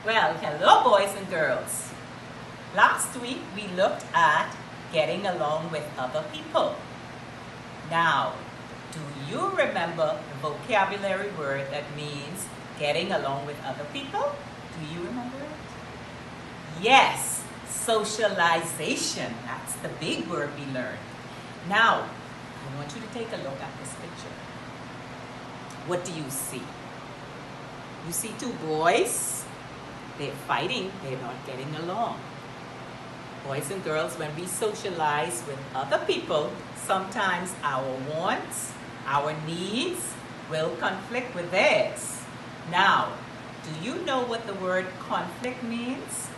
Well, hello boys and girls. Last week we looked at getting along with other people. Now, do you remember the vocabulary word that means getting along with other people? Do you remember it? Yes, socialization. That's the big word we learned. Now, I want you to take a look at this picture. What do you see? You see two boys. They're fighting. They're not getting along. Boys and girls, when we socialize with other people, sometimes our wants, our needs will conflict with theirs. Now, do you know what the word conflict means?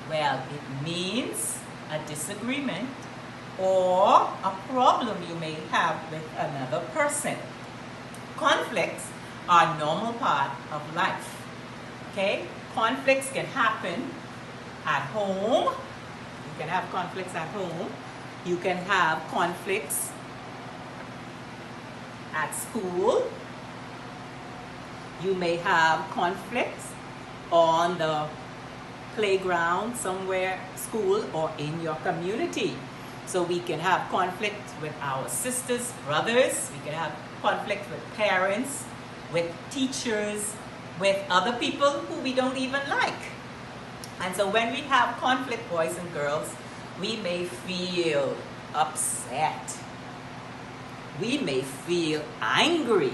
Well, it means a disagreement or a problem you may have with another person. Conflicts are a normal part of life. Okay? Conflicts can happen at home. You can have conflicts at home. You can have conflicts at school. You may have conflicts on the playground somewhere, school, or in your community. So we can have conflict with our sisters, brothers. We can have conflict with parents, with teachers, with other people who we don't even like. And so when we have conflict, boys and girls, we may feel upset. We may feel angry.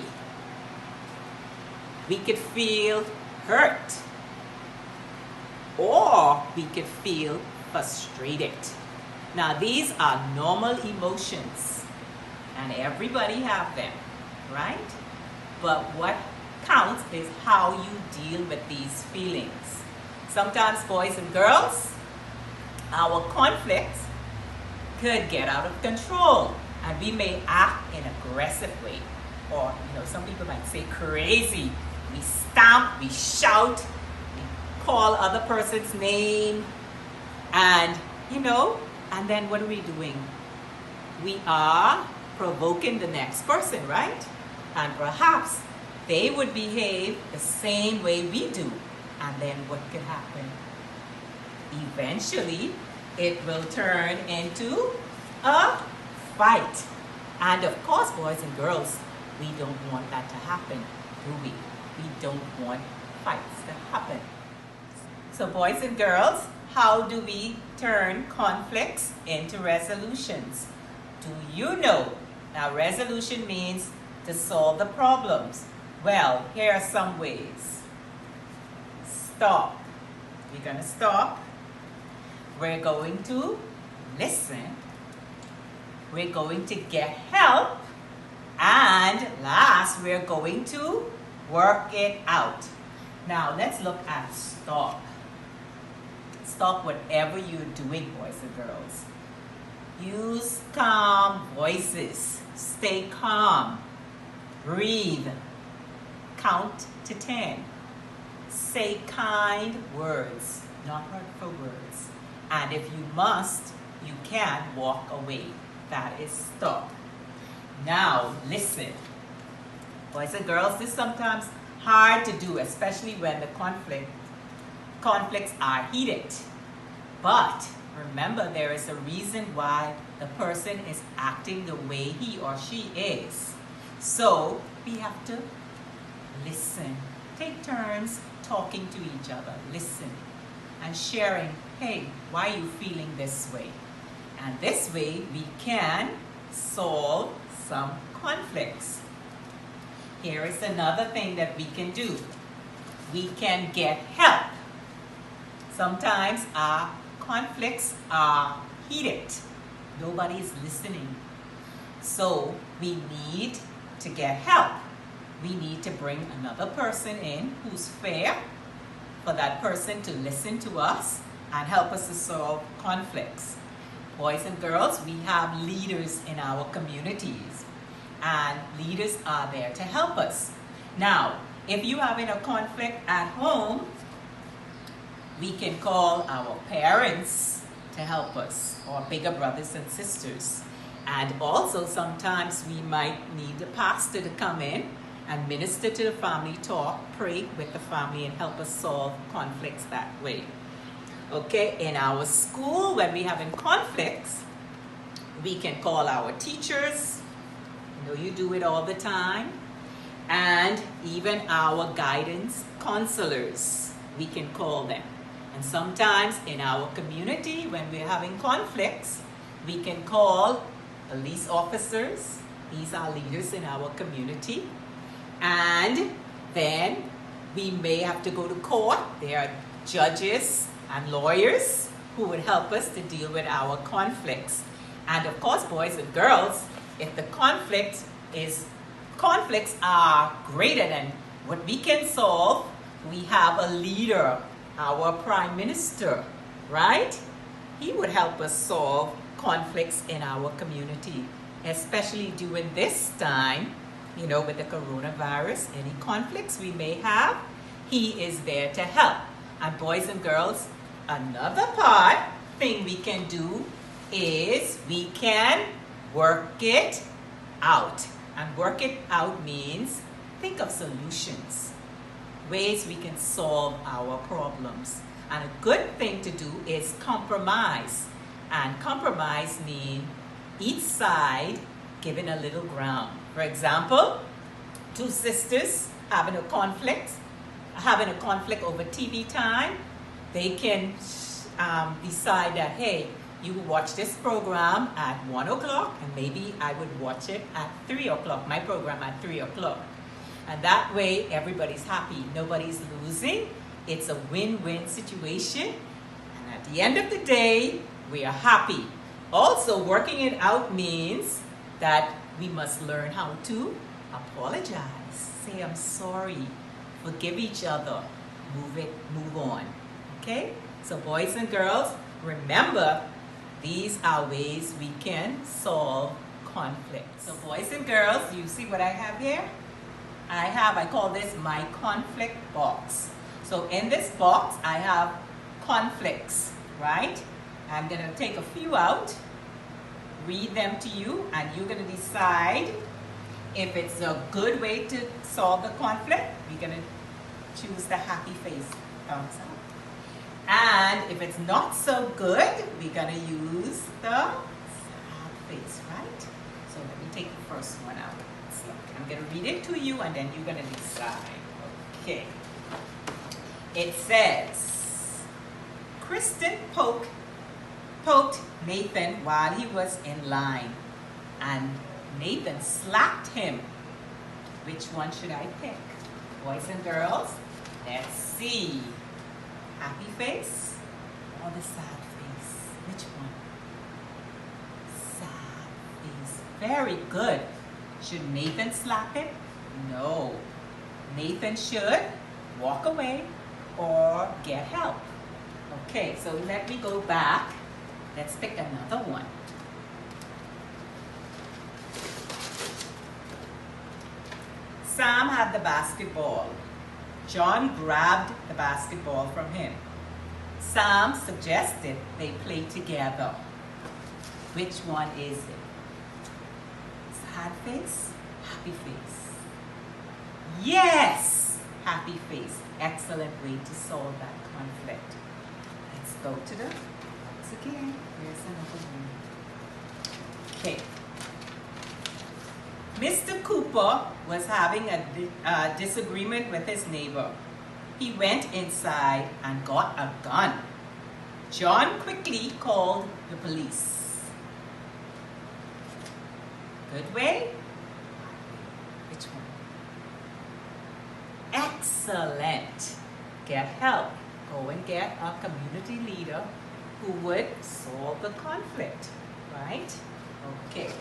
We could feel hurt. Or we could feel frustrated. Now these are normal emotions and everybody have them, right? But what counts is how you deal with these feelings. Sometimes, boys and girls, our conflicts could get out of control and we may act in an aggressive way, or some people might say crazy. We stamp, we shout, we call other person's name, and and then what are we doing? We are provoking the next person, right? And perhaps they would behave the same way we do. And then what could happen? Eventually, it will turn into a fight. And of course, boys and girls, we don't want that to happen, do we? We don't want fights to happen. So boys and girls, how do we turn conflicts into resolutions? Do you know? Now, resolution means to solve the problems. Well, here are some ways. Stop. We're going to stop. We're going to listen. We're going to get help. And last, we're going to work it out. Now, let's look at stop. Stop whatever you're doing, boys and girls. Use calm voices. Stay calm. Breathe. Count to 10. Say kind words, not hurtful words. And if you must, you can walk away. That is stop. Now, listen. Boys and girls, this is sometimes hard to do, especially when the conflicts are heated. But remember, there is a reason why the person is acting the way he or she is. So we have to listen. Take turns talking to each other, listening and sharing, hey, why are you feeling this way? And this way we can solve some conflicts. Here is another thing that we can do. We can get help. Sometimes our conflicts are heated. Nobody is listening. So we need to get help. We need to bring another person in who's fair, for that person to listen to us and help us to solve conflicts. Boys and girls, we have leaders in our communities, and leaders are there to help us. Now, if you're having a conflict at home, we can call our parents to help us, or bigger brothers and sisters. And also sometimes we might need the pastor to come in and minister to the family, talk, pray with the family, and help us solve conflicts that way. Okay, in our school, when we're having conflicts, we can call our teachers. You know, you do it all the time. And even our guidance counselors, we can call them. And sometimes in our community, when we're having conflicts, we can call police officers. These are leaders in our community. And then we may have to go to court. There are judges and lawyers who would help us to deal with our conflicts. And of course, boys and girls, if the conflicts are greater than what we can solve, we have a leader, our prime minister, right? He would help us solve conflicts in our community, especially during this time, you know, with the coronavirus. Any conflicts we may have, he is there to help. And boys and girls, another thing we can do is we can work it out. And work it out means think of solutions, ways we can solve our problems. And a good thing to do is compromise. And compromise means each side giving a little ground. For example, two sisters having a conflict over TV time, they can decide that, hey, you watch this program at 1 o'clock and maybe I would watch it at 3 o'clock, my program at 3 o'clock. And that way everybody's happy, nobody's losing. It's a win-win situation. And at the end of the day, we are happy. Also, working it out means that we must learn how to apologize, say I'm sorry, forgive each other, move on. Okay? So boys and girls, remember, these are ways we can solve conflict. So boys and girls, you see what I have here? I call this my conflict box. So in this box, I have conflicts, right? I'm going to take a few out, read them to you, and you're going to decide if it's a good way to solve the conflict. We're going to choose the happy face, thumbs up. And if it's not so good, we're going to use the sad face, right? So let me take the first one out. So I'm going to read it to you and then you're going to decide. Okay. It says, Kristen poked Nathan while he was in line, and Nathan slapped him. Which one should I pick? Boys and girls, let's see. Happy face or the sad face? Which one? Sad face. Very good. Should Nathan slap him? No. Nathan should walk away or get help. Okay, so let me go back. Let's pick another one. Sam had the basketball. John grabbed the basketball from him. Sam suggested they play together. Which one is it? Sad face? Happy face? Yes! Happy face. Excellent way to solve that conflict. Let's go to the box again. Here's another one. Okay. Mr. Cooper was having a disagreement with his neighbor. He went inside and got a gun. John quickly called the police. Good way? Which one? Excellent. Get help. Go and get a community leader who would solve the conflict, right? Okay.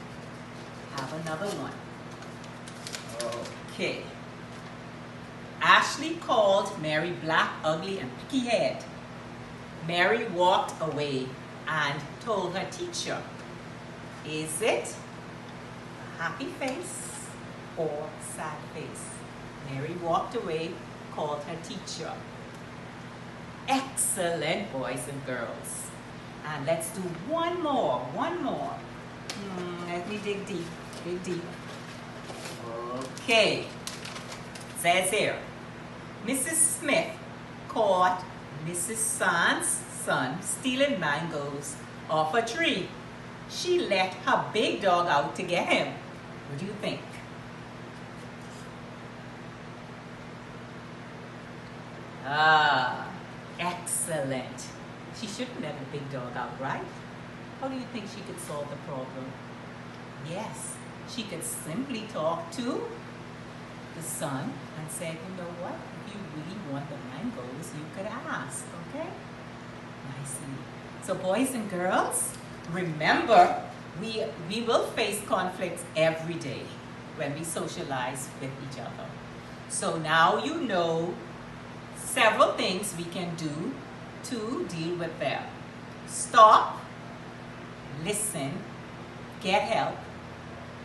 Have another one. Okay. Ashley called Mary black, ugly, and picky-head. Mary walked away and told her teacher, is it a happy face or sad face? Mary walked away, called her teacher. Excellent, boys and girls. And let's do one more. Let me dig deep. Okay. Says here, Mrs. Smith caught Mrs. Sands' son stealing mangoes off a tree. She let her big dog out to get him. What do you think? Ah, excellent. She shouldn't let the big dog out, right? How do you think she could solve the problem? Yes, she could simply talk to the son and say, you know what, if you really want the mangoes, you could ask, okay? Nicely. So boys and girls, remember, we will face conflicts every day when we socialize with each other. So now you know several things we can do to deal with them. Stop, listen, get help,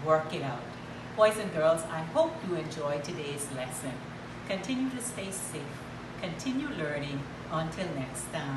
work it out. Boys and girls, I hope you enjoyed today's lesson. Continue to stay safe. Continue learning. Until next time.